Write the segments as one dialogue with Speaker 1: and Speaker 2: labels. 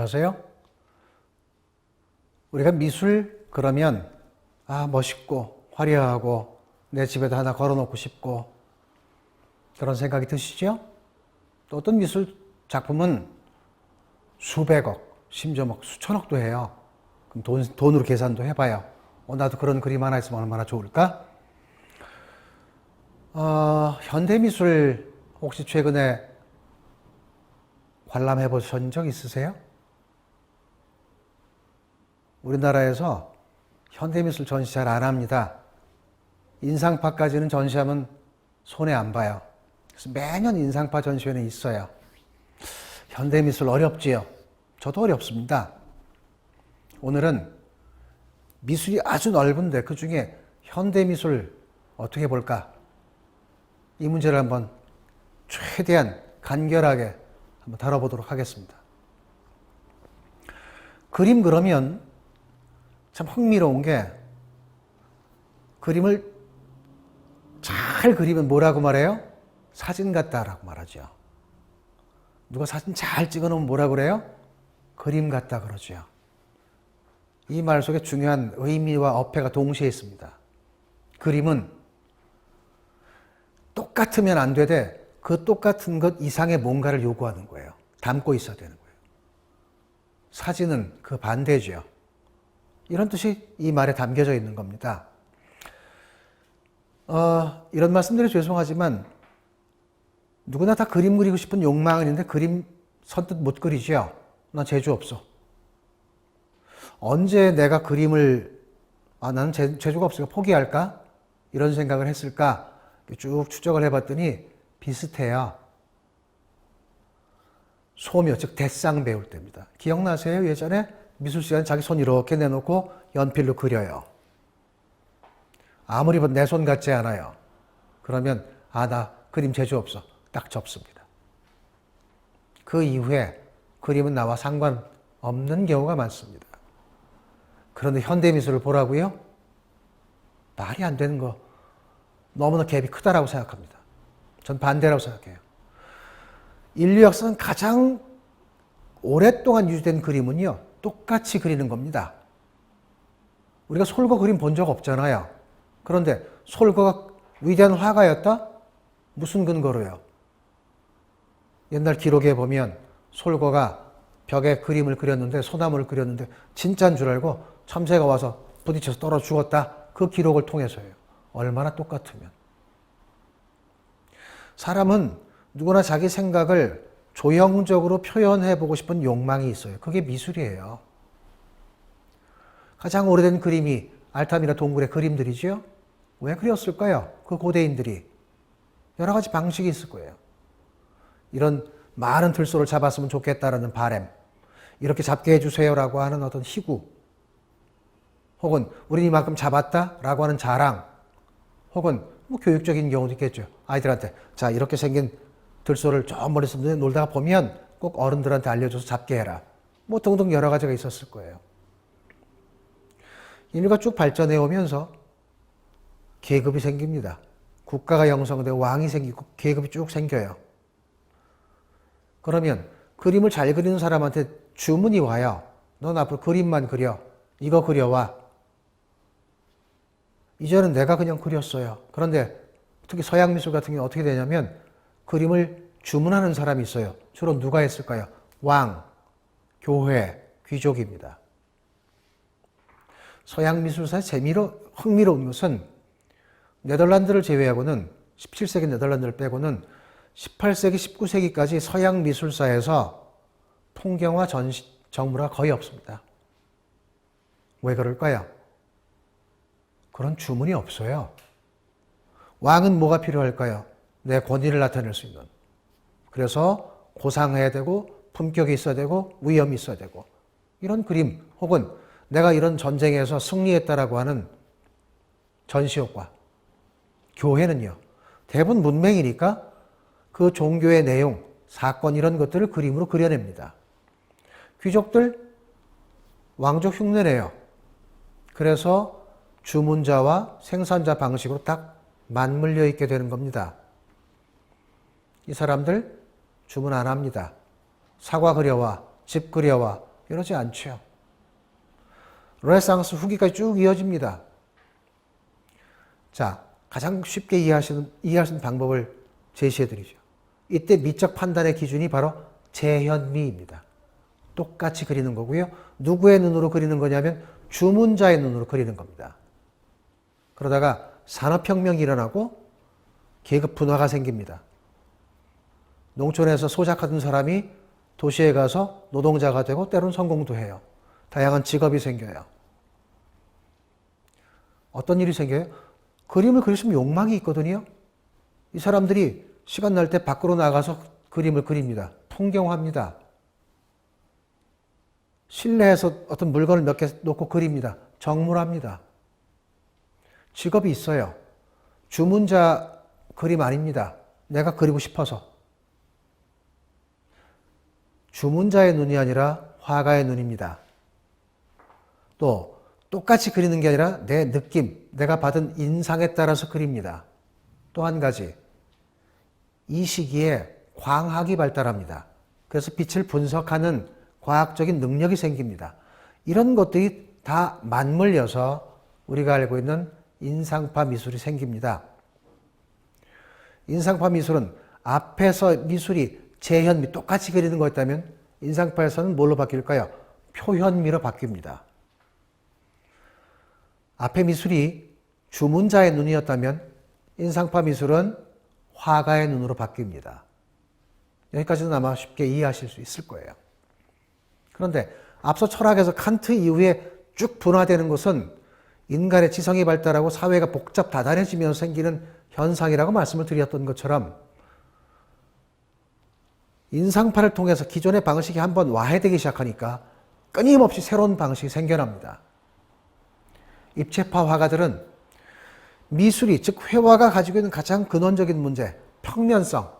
Speaker 1: 그러세요? 우리가 미술 그러면 멋있고 화려하고 내 집에다 하나 걸어놓고 싶고 그런 생각이 드시죠? 또 어떤 미술 작품은 수백억, 심지어 막 수천억도 해요. 그럼 돈으로 계산도 해봐요. 나도 그런 그림 하나 있으면 얼마나 좋을까? 현대미술 혹시 최근에 관람해 보신 적 있으세요? 우리나라에서 현대미술 전시 잘 안 합니다. 인상파까지는 전시하면 손해 안 봐요. 그래서 매년 인상파 전시회는 있어요. 현대미술 어렵지요? 저도 어렵습니다. 오늘은 미술이 아주 넓은데 그 중에 현대미술 어떻게 볼까? 이 문제를 한번 최대한 간결하게 한번 다뤄보도록 하겠습니다. 그림 그러면 참 흥미로운 게 그림을 잘 그리면 뭐라고 말해요? 사진 같다라고 말하죠. 누가 사진 잘 찍어놓으면 뭐라고 그래요? 그림 같다 그러죠. 이 말 속에 중요한 의미와 어폐가 동시에 있습니다. 그림은 똑같으면 안 되되 그 똑같은 것 이상의 뭔가를 요구하는 거예요. 담고 있어야 되는 거예요. 사진은 그 반대죠. 이런 뜻이 이 말에 담겨져 있는 겁니다. 이런 말씀드려 죄송하지만 누구나 다 그림 그리고 싶은 욕망은 있는데 그림 선뜻 못 그리죠. 나 재주 없어. 언제 내가 그림을 나는 재주가 없으니까 포기할까? 이런 생각을 했을까? 쭉 추적을 해봤더니 비슷해요. 소묘, 즉 대상 배울 때입니다. 기억나세요? 예전에 미술 시간에 자기 손 이렇게 내놓고 연필로 그려요. 아무리 내 손 같지 않아요. 그러면 나 그림 재주 없어. 딱 접습니다. 그 이후에 그림은 나와 상관없는 경우가 많습니다. 그런데 현대미술을 보라고요? 말이 안 되는 거 너무나 갭이 크다라고 생각합니다. 전 반대라고 생각해요. 인류 역사는 가장 오랫동안 유지된 그림은요, 똑같이 그리는 겁니다. 우리가 솔거 그림 본 적 없잖아요. 그런데 솔거가 위대한 화가였다? 무슨 근거로요? 옛날 기록에 보면 솔거가 벽에 그림을 그렸는데 소나무를 그렸는데 진짜인 줄 알고 참새가 와서 부딪혀서 떨어 죽었다. 그 기록을 통해서예요. 얼마나 똑같으면. 사람은 누구나 자기 생각을 조형적으로 표현해보고 싶은 욕망이 있어요. 그게 미술이에요. 가장 오래된 그림이 알타미나 동굴의 그림들이죠. 왜 그렸을까요? 그 고대인들이. 여러 가지 방식이 있을 거예요. 이런 많은 들소를 잡았으면 좋겠다라는 바람, 이렇게 잡게 해주세요라고 하는 어떤 희구, 혹은 우린 이만큼 잡았다라고 하는 자랑, 혹은 교육적인 경우도 있겠죠. 아이들한테 자 이렇게 생긴 들소를 저 멀리서 놀다가 보면 꼭 어른들한테 알려줘서 잡게 해라. 등등 여러 가지가 있었을 거예요. 인류가 쭉 발전해 오면서 계급이 생깁니다. 국가가 형성되고 왕이 생기고 계급이 쭉 생겨요. 그러면 그림을 잘 그리는 사람한테 주문이 와요. 넌 앞으로 그림만 그려. 이거 그려와. 이전엔 내가 그냥 그렸어요. 그런데 특히 서양 미술 같은 경우는 어떻게 되냐면 그림을 주문하는 사람이 있어요. 주로 누가 했을까요? 왕, 교회, 귀족입니다. 서양 미술사의 흥미로운 것은 네덜란드를 제외하고는 17세기 네덜란드를 빼고는 18세기, 19세기까지 서양 미술사에서 풍경화 정물화가 거의 없습니다. 왜 그럴까요? 그런 주문이 없어요. 왕은 뭐가 필요할까요? 내 권위를 나타낼 수 있는. 그래서 고상해야 되고 품격이 있어야 되고 위엄이 있어야 되고 이런 그림 혹은 내가 이런 전쟁에서 승리했다라고 하는 전시효과. 교회는요. 대부분 문맹이니까 그 종교의 내용, 사건 이런 것들을 그림으로 그려냅니다. 귀족들 왕족 흉내내요. 그래서 주문자와 생산자 방식으로 딱 맞물려 있게 되는 겁니다. 이 사람들 주문 안 합니다. 사과 그려와, 집 그려와, 이러지 않죠. 르네상스 후기까지 쭉 이어집니다. 자, 가장 쉽게 이해할 수 있는 방법을 제시해 드리죠. 이때 미적 판단의 기준이 바로 재현미입니다. 똑같이 그리는 거고요. 누구의 눈으로 그리는 거냐면 주문자의 눈으로 그리는 겁니다. 그러다가 산업혁명이 일어나고 계급 분화가 생깁니다. 농촌에서 소작하던 사람이 도시에 가서 노동자가 되고 때로는 성공도 해요. 다양한 직업이 생겨요. 어떤 일이 생겨요? 그림을 그리시면 욕망이 있거든요. 이 사람들이 시간 날 때 밖으로 나가서 그림을 그립니다. 풍경화합니다. 실내에서 어떤 물건을 몇 개 놓고 그립니다. 정물합니다. 직업이 있어요. 주문자 그림 아닙니다. 내가 그리고 싶어서. 주문자의 눈이 아니라 화가의 눈입니다. 또 똑같이 그리는 게 아니라 내 느낌, 내가 받은 인상에 따라서 그립니다. 또 한 가지, 이 시기에 광학이 발달합니다. 그래서 빛을 분석하는 과학적인 능력이 생깁니다. 이런 것들이 다 맞물려서 우리가 알고 있는 인상파 미술이 생깁니다. 인상파 미술은 앞에서 미술이 재현미, 똑같이 그리는 거였다면 인상파에서는 뭘로 바뀔까요? 표현미로 바뀝니다. 앞에 미술이 주문자의 눈이었다면 인상파 미술은 화가의 눈으로 바뀝니다. 여기까지는 아마 쉽게 이해하실 수 있을 거예요. 그런데 앞서 철학에서 칸트 이후에 쭉 분화되는 것은 인간의 지성이 발달하고 사회가 복잡 다단해지면서 생기는 현상이라고 말씀을 드렸던 것처럼 인상파를 통해서 기존의 방식이 한번 와해되기 시작하니까 끊임없이 새로운 방식이 생겨납니다. 입체파 화가들은 미술이, 즉 회화가 가지고 있는 가장 근원적인 문제, 평면성.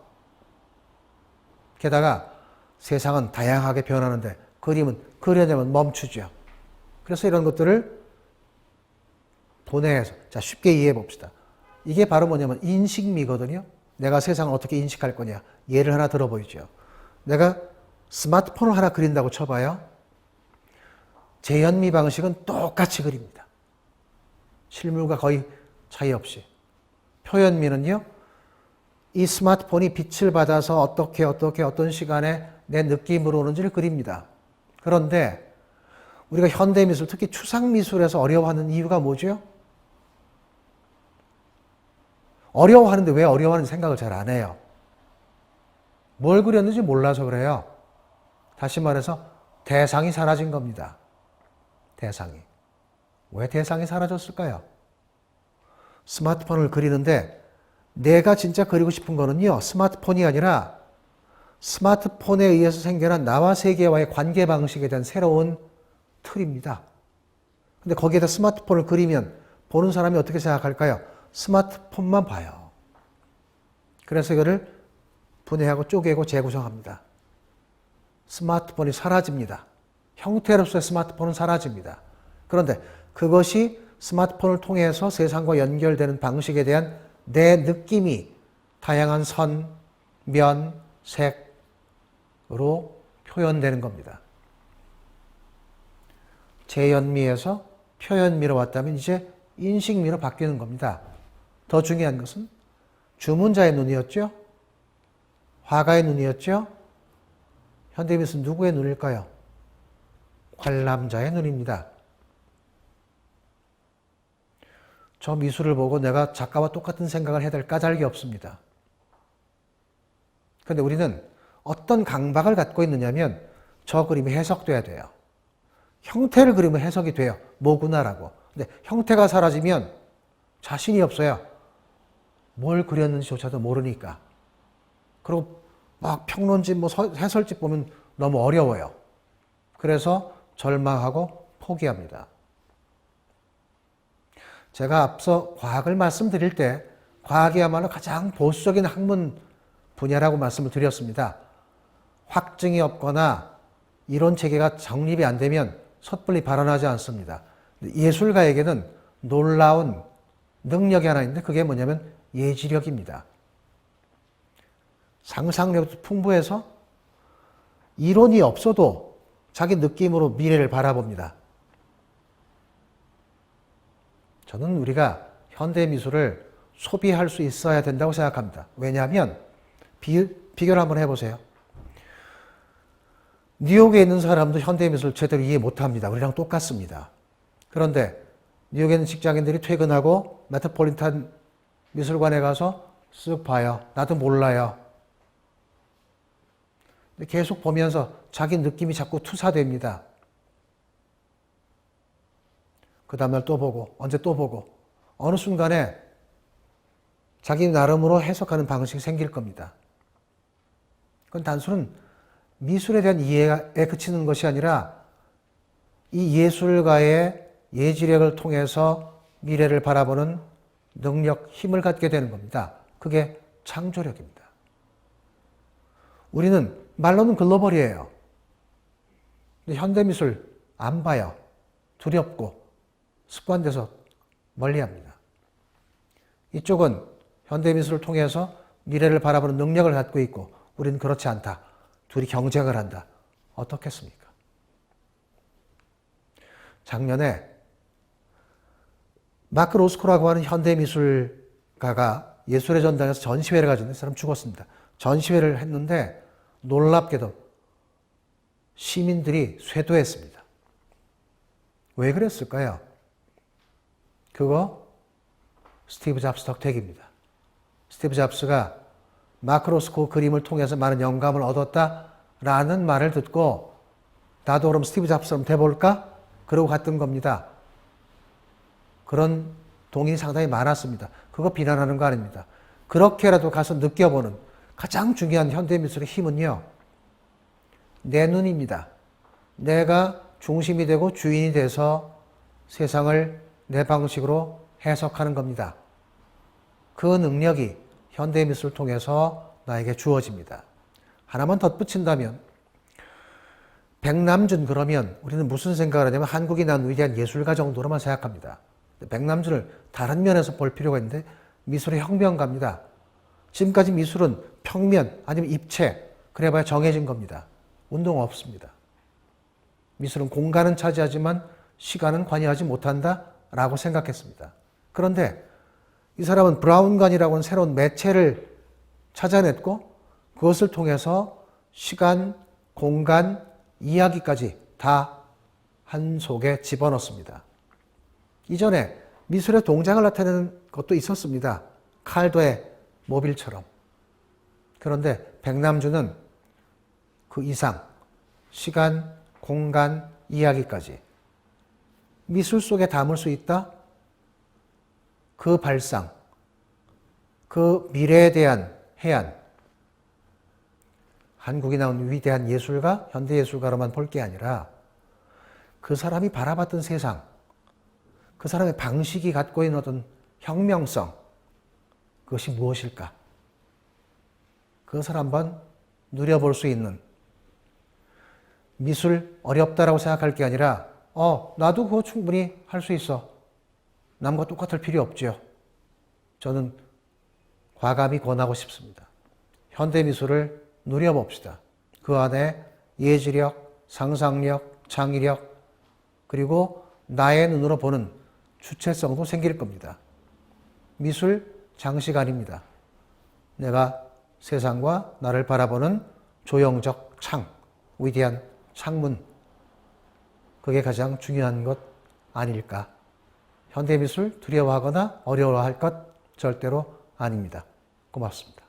Speaker 1: 게다가 세상은 다양하게 변하는데 그림은 그려내면 멈추죠. 그래서 이런 것들을 도내에서, 자, 쉽게 이해해 봅시다. 이게 바로 뭐냐면 인식미거든요. 내가 세상을 어떻게 인식할 거냐. 예를 하나 들어보이죠. 내가 스마트폰을 하나 그린다고 쳐봐요. 재현미 방식은 똑같이 그립니다. 실물과 거의 차이 없이. 표현미는요, 이 스마트폰이 빛을 받아서 어떻게 어떤 시간에 내 느낌으로 오는지를 그립니다. 그런데 우리가 현대미술, 특히 추상미술에서 어려워하는 이유가 뭐죠? 어려워하는데 왜 어려워하는지 생각을 잘 안 해요. 뭘 그렸는지 몰라서 그래요. 다시 말해서 대상이 사라진 겁니다. 대상이. 왜 대상이 사라졌을까요? 스마트폰을 그리는데 내가 진짜 그리고 싶은 거는요, 스마트폰이 아니라 스마트폰에 의해서 생겨난 나와 세계와의 관계 방식에 대한 새로운 틀입니다. 근데 거기에다 스마트폰을 그리면 보는 사람이 어떻게 생각할까요? 스마트폰만 봐요. 그래서 이거를 분해하고 쪼개고 재구성합니다. 스마트폰이 사라집니다. 형태로서의 스마트폰은 사라집니다. 그런데 그것이 스마트폰을 통해서 세상과 연결되는 방식에 대한 내 느낌이 다양한 선, 면, 색으로 표현되는 겁니다. 재현미에서 표현미로 왔다면 이제 인식미로 바뀌는 겁니다. 더 중요한 것은 주문자의 눈이었죠? 화가의 눈이었죠? 현대미술은 누구의 눈일까요? 관람자의 눈입니다. 저 미술을 보고 내가 작가와 똑같은 생각을 해야 될 까닭이 없습니다. 그런데 우리는 어떤 강박을 갖고 있느냐면 저 그림이 해석돼야 돼요. 형태를 그리면 해석이 돼요. 뭐구나라고. 근데 형태가 사라지면 자신이 없어요. 뭘 그렸는지조차도 모르니까. 그리고 막 평론집, 해설집 보면 너무 어려워요. 그래서 절망하고 포기합니다. 제가 앞서 과학을 말씀드릴 때 과학이야말로 가장 보수적인 학문 분야라고 말씀을 드렸습니다. 확증이 없거나 이론 체계가 정립이 안 되면 섣불리 발언하지 않습니다. 예술가에게는 놀라운 능력이 하나 있는데 그게 뭐냐면 예지력입니다. 상상력도 풍부해서 이론이 없어도 자기 느낌으로 미래를 바라봅니다. 저는 우리가 현대미술을 소비할 수 있어야 된다고 생각합니다. 왜냐하면 비교를 한번 해보세요. 뉴욕에 있는 사람도 현대미술 제대로 이해 못합니다. 우리랑 똑같습니다. 그런데 뉴욕에 있는 직장인들이 퇴근하고 메트로폴리탄 미술관에 가서 쓱 봐요. 나도 몰라요. 계속 보면서 자기 느낌이 자꾸 투사됩니다. 그 다음날 또 보고 언제 또 보고 어느 순간에 자기 나름으로 해석하는 방식이 생길 겁니다. 그건 단순한 미술에 대한 이해에 그치는 것이 아니라 이 예술가의 예지력을 통해서 미래를 바라보는 능력, 힘을 갖게 되는 겁니다. 그게 창조력입니다. 우리는 말로는 글로벌이에요. 근데 현대미술 안 봐요. 두렵고 습관돼서 멀리합니다. 이쪽은 현대미술을 통해서 미래를 바라보는 능력을 갖고 있고 우리는 그렇지 않다. 둘이 경쟁을 한다. 어떻겠습니까? 작년에 마크 로스코라고 하는 현대미술가가 예술의 전당에서 전시회를 가졌는데 사람 죽었습니다. 전시회를 했는데 놀랍게도 시민들이 쇄도했습니다. 왜 그랬을까요? 그거 스티브 잡스 덕택입니다. 스티브 잡스가 마크 로스코 그림을 통해서 많은 영감을 얻었다라는 말을 듣고 나도 그럼 스티브 잡스처럼 돼볼까? 그러고 갔던 겁니다. 그런 동인이 상당히 많았습니다. 그거 비난하는 거 아닙니다. 그렇게라도 가서 느껴보는 가장 중요한 현대미술의 힘은요. 내 눈입니다. 내가 중심이 되고 주인이 돼서 세상을 내 방식으로 해석하는 겁니다. 그 능력이 현대미술을 통해서 나에게 주어집니다. 하나만 덧붙인다면 백남준 그러면 우리는 무슨 생각을 하냐면 한국이 난 위대한 예술가 정도로만 생각합니다. 백남준을 다른 면에서 볼 필요가 있는데 미술의 혁명가입니다. 지금까지 미술은 평면 아니면 입체 그래봐야 정해진 겁니다. 운동 없습니다. 미술은 공간은 차지하지만 시간은 관여하지 못한다라고 생각했습니다. 그런데 이 사람은 브라운관이라고 하는 새로운 매체를 찾아냈고 그것을 통해서 시간, 공간, 이야기까지 다 한 속에 집어넣습니다. 이전에 미술의 동작을 나타내는 것도 있었습니다. 칼도의 모빌처럼. 그런데 백남준은 그 이상 시간, 공간, 이야기까지 미술 속에 담을 수 있다? 그 발상, 그 미래에 대한 해안, 한국이 나온 위대한 예술가, 현대예술가로만 볼 게 아니라 그 사람이 바라봤던 세상, 그 사람의 방식이 갖고 있는 어떤 혁명성, 그것이 무엇일까? 그것을 한번 누려볼 수 있는 미술 어렵다라고 생각할 게 아니라 나도 그거 충분히 할 수 있어. 남과 똑같을 필요 없죠. 저는 과감히 권하고 싶습니다. 현대미술을 누려봅시다. 그 안에 예지력, 상상력, 창의력, 그리고 나의 눈으로 보는 주체성도 생길 겁니다. 미술 장식 아닙니다. 내가 세상과 나를 바라보는 조형적 창, 위대한 창문, 그게 가장 중요한 것 아닐까. 현대미술 두려워하거나 어려워할 것 절대로 아닙니다. 고맙습니다.